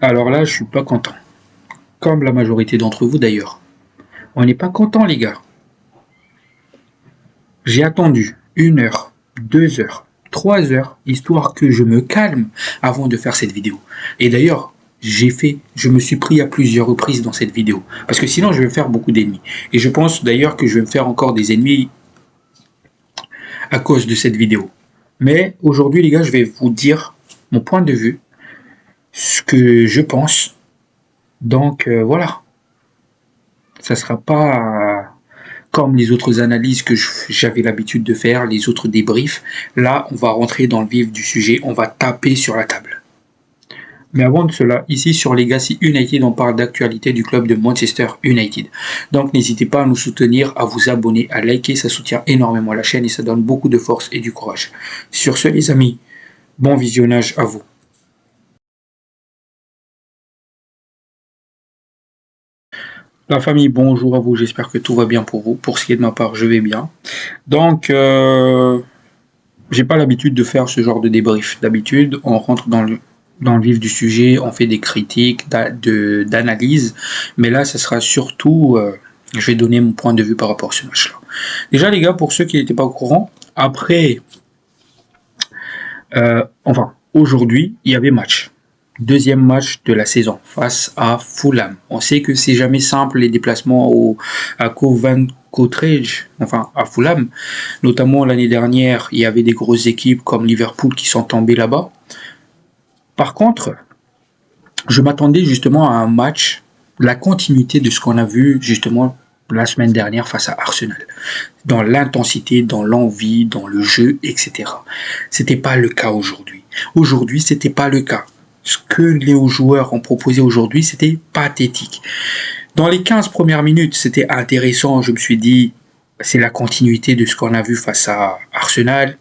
Alors là, je suis pas content. Comme la majorité d'entre vous d'ailleurs. On n'est pas content, les gars. J'ai attendu 1 heure, 2 heures, 3 heures, histoire que je me calme avant de faire cette vidéo. Et d'ailleurs, je me suis pris à plusieurs reprises dans cette vidéo. Parce que sinon, je vais me faire beaucoup d'ennemis. Et je pense d'ailleurs que je vais me faire encore des ennemis à cause de cette vidéo. Mais aujourd'hui, les gars, je vais vous dire mon point de vue, ce que je pense. Donc voilà, ça sera pas comme les autres analyses que j'avais l'habitude de faire, les autres débriefs. Là, on va rentrer dans le vif du sujet, on va taper sur la table. Mais avant de cela, ici sur Legacy United, on parle d'actualité du club de Manchester United. Donc n'hésitez pas à nous soutenir, à vous abonner, à liker, ça soutient énormément la chaîne et ça donne beaucoup de force et du courage. Sur ce les amis, bon visionnage à vous. La famille, bonjour à vous, j'espère que tout va bien pour vous. Pour ce qui est de ma part, je vais bien. Donc, j'ai pas l'habitude de faire ce genre de débrief. D'habitude, on rentre dans le vif du sujet, on fait des critiques, d'analyse. Mais là, ça sera surtout, je vais donner mon point de vue par rapport à ce match-là. Déjà, les gars, pour ceux qui n'étaient pas au courant, après, aujourd'hui, il y avait match. Deuxième match de la saison face à Fulham. On sait que c'est jamais simple les déplacements à Covent Cottage, enfin à Fulham. Notamment l'année dernière, il y avait des grosses équipes comme Liverpool qui sont tombées là-bas. Par contre, je m'attendais justement à un match, la continuité de ce qu'on a vu justement la semaine dernière face à Arsenal. Dans l'intensité, dans l'envie, dans le jeu, etc. C'était pas le cas aujourd'hui. Aujourd'hui, c'était pas le cas. Ce que les joueurs ont proposé aujourd'hui, c'était pathétique. Dans les 15 premières minutes, c'était intéressant. Je me suis dit, c'est la continuité de ce qu'on a vu face à Arsenal.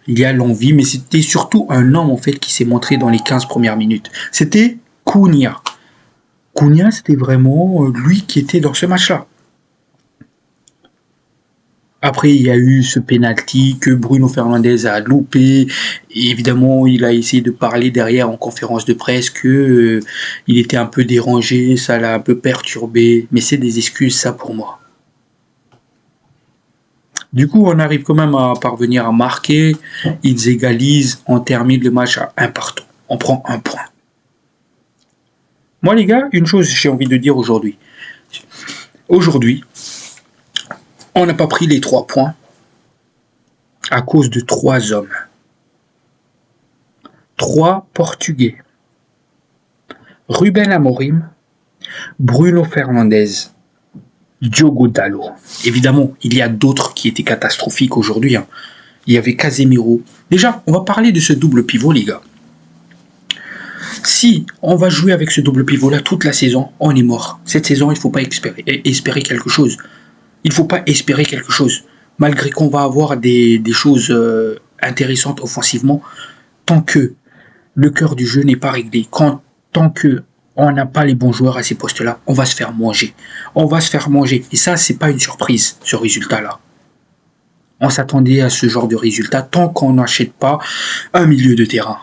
Il y a l'envie, mais c'était surtout un homme en fait qui s'est montré dans les 15 premières minutes. C'était Cunha. Cunha, c'était vraiment lui qui était dans ce match-là. Après, il y a eu ce penalty que Bruno Fernandes a loupé. Et évidemment, il a essayé de parler derrière en conférence de presse que il était un peu dérangé, ça l'a un peu perturbé. Mais c'est des excuses, ça, pour moi. Du coup, on arrive quand même à parvenir à marquer. Ils égalisent, on termine le match à 1 partout. On prend 1 point. Moi, les gars, une chose j'ai envie de dire aujourd'hui. Aujourd'hui, on n'a pas pris les 3 points à cause de 3 hommes. 3 Portugais. Ruben Amorim, Bruno Fernandes, Diogo Dalot. Évidemment, il y a d'autres qui étaient catastrophiques aujourd'hui. Il y avait Casemiro. Déjà, on va parler de ce double pivot, les gars. Si on va jouer avec ce double pivot-là toute la saison, on est mort. Cette saison, il ne faut pas espérer quelque chose. Il ne faut pas espérer quelque chose. Malgré qu'on va avoir des choses intéressantes offensivement, tant que le cœur du jeu n'est pas réglé, tant que on n'a pas les bons joueurs à ces postes-là, on va se faire manger. On va se faire manger. Et ça, c'est pas une surprise, ce résultat-là. On s'attendait à ce genre de résultat tant qu'on n'achète pas un milieu de terrain.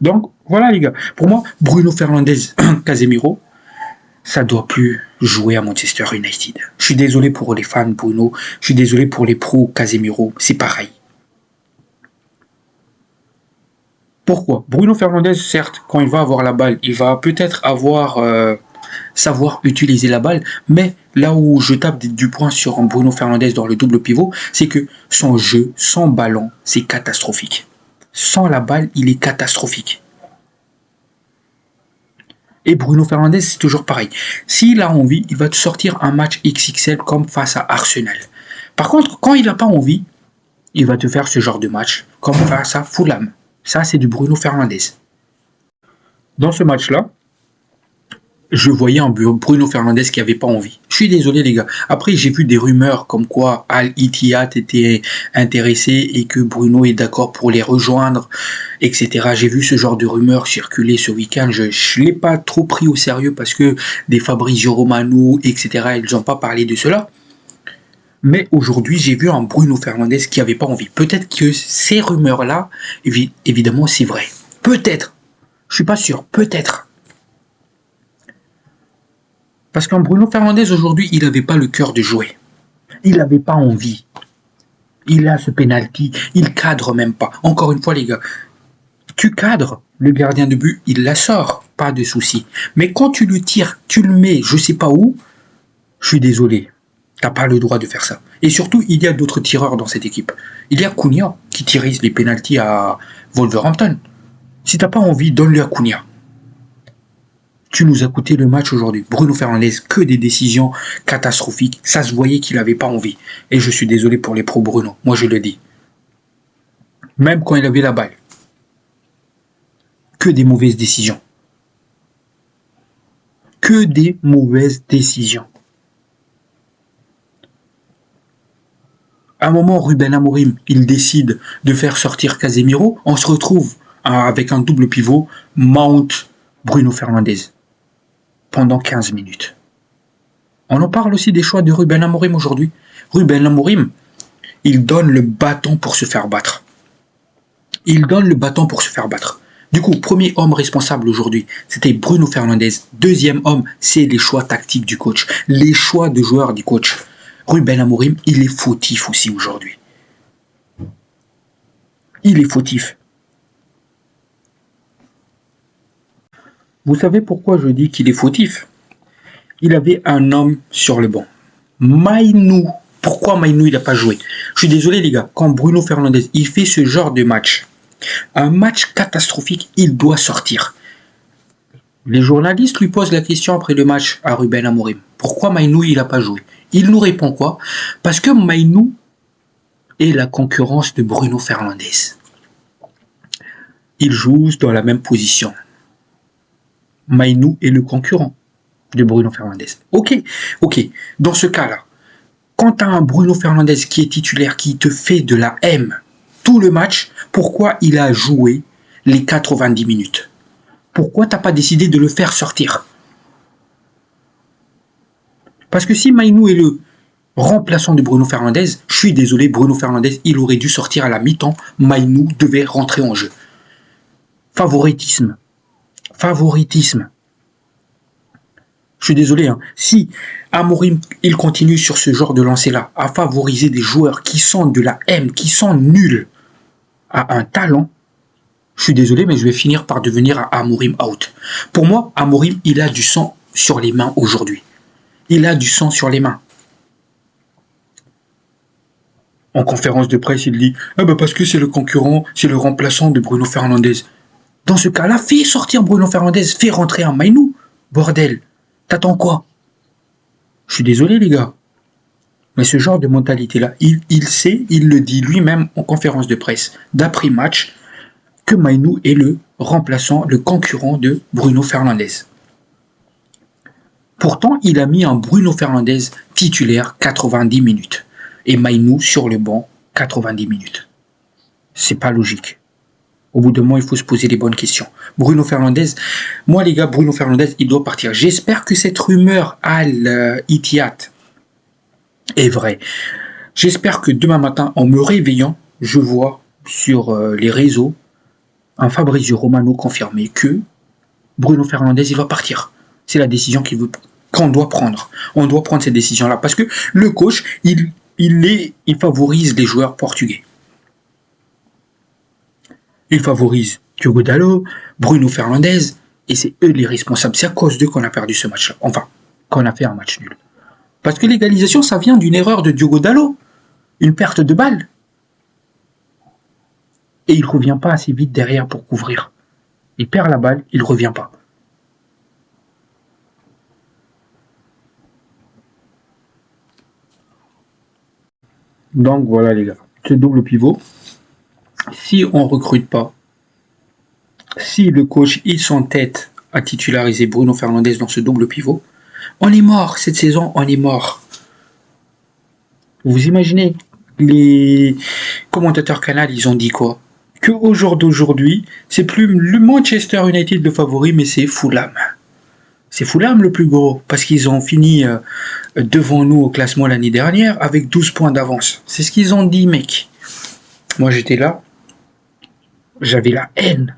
Donc, voilà les gars. Pour moi, Bruno Fernandes, Casemiro, ça doit plus jouer à Manchester United. Je suis désolé pour les fans Bruno, je suis désolé pour les pros Casemiro, c'est pareil. Pourquoi? Bruno Fernandes, certes, quand il va avoir la balle, il va peut-être savoir utiliser la balle, mais là où je tape du poing sur Bruno Fernandes dans le double pivot, c'est que son jeu, son ballon, c'est catastrophique. Sans la balle, il est catastrophique. Et Bruno Fernandes, c'est toujours pareil. S'il a envie, il va te sortir un match XXL comme face à Arsenal. Par contre, quand il n'a pas envie, il va te faire ce genre de match comme face à Fulham. Ça, c'est du Bruno Fernandes. Dans ce match-là, je voyais un Bruno Fernandes qui n'avait pas envie. Je suis désolé les gars. Après, j'ai vu des rumeurs comme quoi Al Ittihad était intéressé et que Bruno est d'accord pour les rejoindre, etc. J'ai vu ce genre de rumeurs circuler ce week-end. Je ne l'ai pas trop pris au sérieux parce que des Fabrizio Romano, etc., ils n'ont pas parlé de cela. Mais aujourd'hui, j'ai vu un Bruno Fernandes qui n'avait pas envie. Peut-être que ces rumeurs-là, évidemment, c'est vrai. Peut-être. Je suis pas sûr, peut-être. Parce qu'un Bruno Fernandes aujourd'hui, il n'avait pas le cœur de jouer. Il n'avait pas envie. Il a ce penalty, il cadre même pas. Encore une fois, les gars, tu cadres, le gardien de but, il la sort, pas de souci. Mais quand tu le tires, tu le mets, je sais pas où, je suis désolé. T'as pas le droit de faire ça. Et surtout, il y a d'autres tireurs dans cette équipe. Il y a Cunha qui tirise les pénaltys à Wolverhampton. Si t'as pas envie, donne-le à Cunha. Tu nous as coûté le match aujourd'hui. Bruno Fernandes, que des décisions catastrophiques. Ça se voyait qu'il n'avait pas envie. Et je suis désolé pour les pros Bruno. Moi, je le dis. Même quand il avait la balle. Que des mauvaises décisions. Que des mauvaises décisions. À un moment, Ruben Amorim, il décide de faire sortir Casemiro. On se retrouve avec un double pivot, Mount, Bruno Fernandes, pendant 15 minutes. On en parle aussi des choix de Ruben Amorim aujourd'hui. Ruben Amorim, il donne le bâton pour se faire battre. Il donne le bâton pour se faire battre. Du coup, premier homme responsable aujourd'hui, c'était Bruno Fernandes. Deuxième homme, c'est les choix tactiques du coach, les choix de joueurs du coach. Ruben Amorim, il est fautif aussi aujourd'hui. Il est fautif. Vous savez pourquoi je dis qu'il est fautif? Il avait un homme sur le banc. Mainou. Pourquoi Mainou il n'a pas joué? Je suis désolé les gars, quand Bruno Fernandes il fait ce genre de match, un match catastrophique, il doit sortir. Les journalistes lui posent la question après le match à Ruben Amorim. Pourquoi Mainou il n'a pas joué? Il nous répond quoi? Parce que Mainou est la concurrence de Bruno Fernandes. Ils jouent dans la même position. Mainou est le concurrent de Bruno Fernandes. Ok. Dans ce cas-là, quand tu as un Bruno Fernandes qui est titulaire, qui te fait de la M tout le match, pourquoi il a joué les 90 minutes? Pourquoi tu n'as pas décidé de le faire sortir? Parce que si Mainou est le remplaçant de Bruno Fernandes, je suis désolé, Bruno Fernandes, il aurait dû sortir à la mi-temps. Mainou devait rentrer en jeu. Favoritisme. Je suis désolé, hein. Si Amorim, il continue sur ce genre de lancer-là, à favoriser des joueurs qui sont de la M, qui sont nuls, à un talent, je suis désolé, mais je vais finir par devenir un Amorim out. Pour moi, Amorim, il a du sang sur les mains aujourd'hui. Il a du sang sur les mains. En conférence de presse, il dit « Ah bah parce que c'est le concurrent, c'est le remplaçant de Bruno Fernandes. » Dans ce cas-là, fais sortir Bruno Fernandes, fais rentrer un Mainou. Bordel, t'attends quoi? Je suis désolé les gars. Mais ce genre de mentalité-là, il sait, il le dit lui-même en conférence de presse, d'après-match, que Mainou est le remplaçant, le concurrent de Bruno Fernandes. Pourtant, il a mis un Bruno Fernandes titulaire 90 minutes et Mainou sur le banc 90 minutes. C'est pas logique. Au bout d'un moment, il faut se poser les bonnes questions. Bruno Fernandes, moi les gars, Bruno Fernandes, il doit partir. J'espère que cette rumeur Al-Ittihad est vraie. J'espère que demain matin, en me réveillant, je vois sur les réseaux un Fabrizio Romano confirmé que Bruno Fernandes, il va partir. C'est la décision qu'on doit prendre. On doit prendre cette décision-là parce que le coach, il favorise les joueurs portugais. Il favorise Diogo Dalot, Bruno Fernandes, et c'est eux les responsables. C'est à cause d'eux qu'on a perdu ce match-là. Enfin, qu'on a fait un match nul. Parce que l'égalisation, ça vient d'une erreur de Diogo Dalot. Une perte de balle. Et il ne revient pas assez vite derrière pour couvrir. Il perd la balle, il ne revient pas. Donc voilà les gars, ce double pivot, si on ne recrute pas, si le coach il s'entête à titulariser Bruno Fernandes dans ce double pivot, on est mort cette saison, on est mort. Vous imaginez, les commentateurs Canal, ils ont dit quoi? Que au jour d'aujourd'hui, c'est plus le Manchester United le favori, mais c'est Fulham. C'est Fulham le plus gros, parce qu'ils ont fini devant nous au classement l'année dernière avec 12 points d'avance. C'est ce qu'ils ont dit, mec. Moi, j'étais là, j'avais la haine.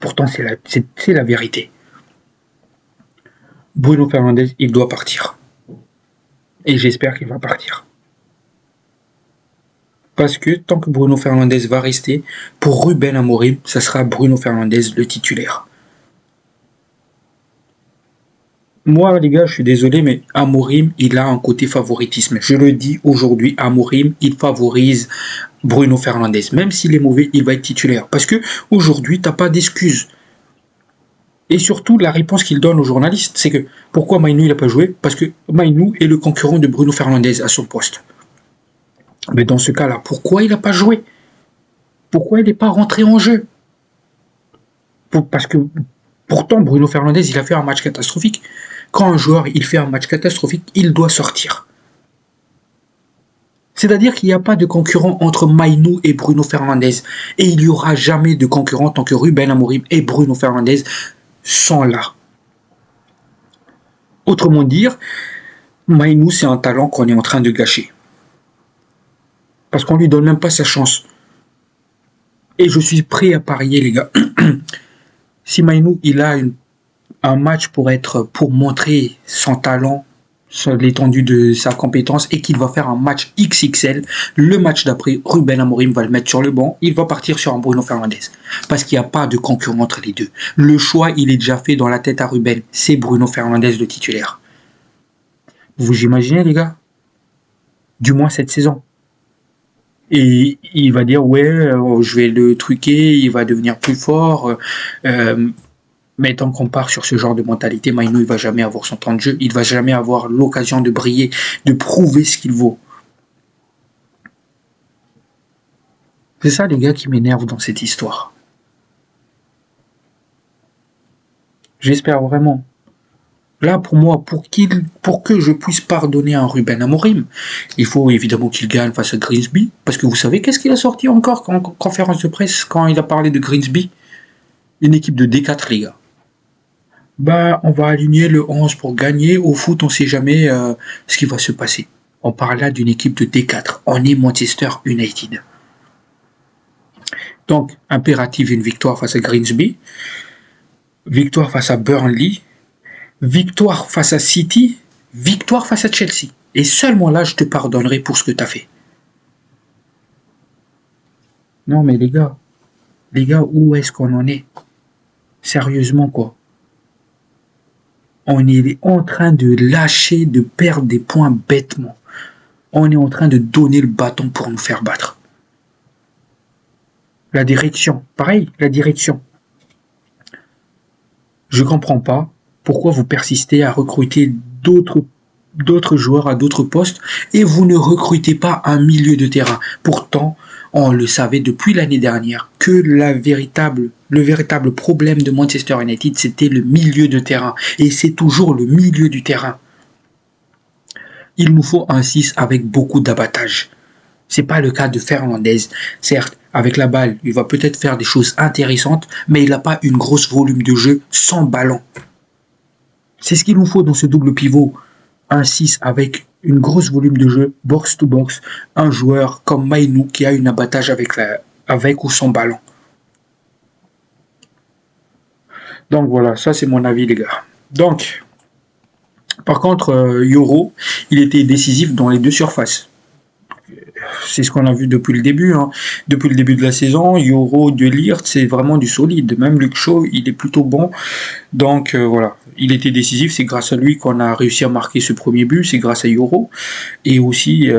Pourtant, c'est la vérité. Bruno Fernandes, il doit partir. Et j'espère qu'il va partir. Parce que tant que Bruno Fernandes va rester, pour Ruben Amorim, ça sera Bruno Fernandes le titulaire. Moi, les gars, je suis désolé, mais Amorim, il a un côté favoritisme. Je le dis aujourd'hui, Amorim, il favorise Bruno Fernandes. Même s'il est mauvais, il va être titulaire. Parce que aujourd'hui, t'as pas d'excuses. Et surtout, la réponse qu'il donne aux journalistes, c'est que pourquoi Mainou il n'a pas joué? Parce que Mainou est le concurrent de Bruno Fernandes à son poste. Mais dans ce cas-là, pourquoi il n'a pas joué? Pourquoi il n'est pas rentré en jeu? Parce que pourtant, Bruno Fernandes, il a fait un match catastrophique. Quand un joueur il fait un match catastrophique, il doit sortir. C'est-à-dire qu'il n'y a pas de concurrent entre Mainou et Bruno Fernandes. Et il n'y aura jamais de concurrent tant que Ruben Amorim et Bruno Fernandes sont là. Autrement dire, Mainou, c'est un talent qu'on est en train de gâcher. Parce qu'on lui donne même pas sa chance. Et je suis prêt à parier, les gars. Si Mainou, il a un match pour montrer son talent, l'étendue de sa compétence, et qu'il va faire un match XXL, le match d'après, Ruben Amorim va le mettre sur le banc, il va partir sur un Bruno Fernandes. Parce qu'il n'y a pas de concurrent entre les deux. Le choix, il est déjà fait dans la tête à Ruben. C'est Bruno Fernandes le titulaire. Vous imaginez, les gars? Du moins cette saison. Et il va dire, ouais, je vais le truquer, il va devenir plus fort. Mais tant qu'on part sur ce genre de mentalité, Mainou, il va jamais avoir son temps de jeu, il va jamais avoir l'occasion de briller, de prouver ce qu'il vaut. C'est ça, les gars, qui m'énerve dans cette histoire. J'espère vraiment. Là, pour moi, pour que je puisse pardonner à Ruben Amorim, il faut évidemment qu'il gagne face à Grimsby. Parce que vous savez, qu'est-ce qu'il a sorti encore en conférence de presse quand il a parlé de Grimsby? Une équipe de D4, les gars. Bah, on va aligner le 11 pour gagner. Au foot, on sait jamais ce qui va se passer. On parle là d'une équipe de D4. On est Manchester United. Donc, impérative une victoire face à Grimsby, victoire face à Burnley, victoire face à City, victoire face à Chelsea. Et seulement là, je te pardonnerai pour ce que tu as fait. Non, mais les gars, où est-ce qu'on en est? Sérieusement, quoi. On est en train de lâcher, de perdre des points bêtement. On est en train de donner le bâton pour nous faire battre. La direction, pareil, la direction. Je comprends pas pourquoi vous persistez à recruter d'autres joueurs à d'autres postes et vous ne recrutez pas un milieu de terrain. Pourtant, on le savait depuis l'année dernière que le véritable problème de Manchester United, c'était le milieu de terrain. Et c'est toujours le milieu du terrain. Il nous faut un 6 avec beaucoup d'abattage. C'est pas le cas de Fernandes. Certes, avec la balle, il va peut-être faire des choses intéressantes, mais il n'a pas une grosse volume de jeu sans ballon. C'est ce qu'il nous faut dans ce double pivot. Un 6 avec une grosse volume de jeu, box to box, un joueur comme Mainou qui a un abattage avec ou sans ballon. Donc voilà, ça c'est mon avis, les gars. Donc, par contre, Yoro, il était décisif dans les deux surfaces. C'est ce qu'on a vu depuis le début. Depuis le début de la saison, Yoro, De Ligt, c'est vraiment du solide. Même Luke Shaw, il est plutôt bon. Donc voilà, il était décisif. C'est grâce à lui qu'on a réussi à marquer ce premier but. C'est grâce à Yoro. Et aussi,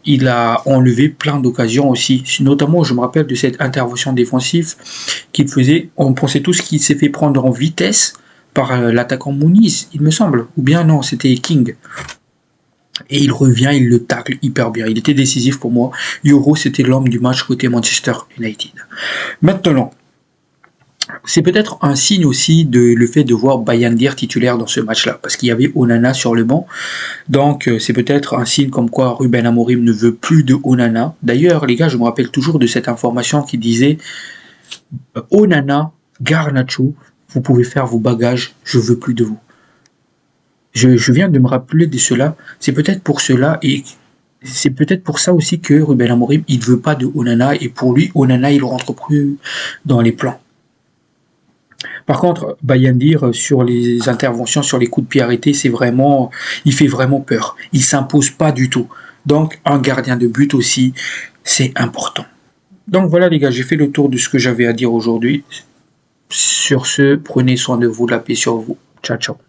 il a enlevé plein d'occasions aussi. Notamment, je me rappelle de cette intervention défensive qu'il faisait. On pensait tous qu'il s'est fait prendre en vitesse par l'attaquant Muniz, il me semble. Ou bien non, c'était King. Et il revient, il le tacle hyper bien. Il était décisif pour moi. Yoro, c'était l'homme du match côté Manchester United. Maintenant, c'est peut-être un signe aussi de le fait de voir Bayindir titulaire dans ce match-là, parce qu'il y avait Onana sur le banc. Donc c'est peut-être un signe comme quoi Ruben Amorim ne veut plus de Onana. D'ailleurs, les gars, je me rappelle toujours de cette information qui disait Onana, Garnacho, vous pouvez faire vos bagages, je veux plus de vous. Je viens de me rappeler de cela. C'est peut-être pour cela et c'est peut-être pour ça aussi que Ruben Amorim il ne veut pas de Onana et pour lui Onana il rentre plus dans les plans. Par contre, Bayandir, sur les interventions, sur les coups de pied arrêtés, il fait vraiment peur. Il s'impose pas du tout. Donc, un gardien de but aussi, c'est important. Donc voilà les gars, j'ai fait le tour de ce que j'avais à dire aujourd'hui. Sur ce, prenez soin de vous, la paix sur vous. Ciao, ciao.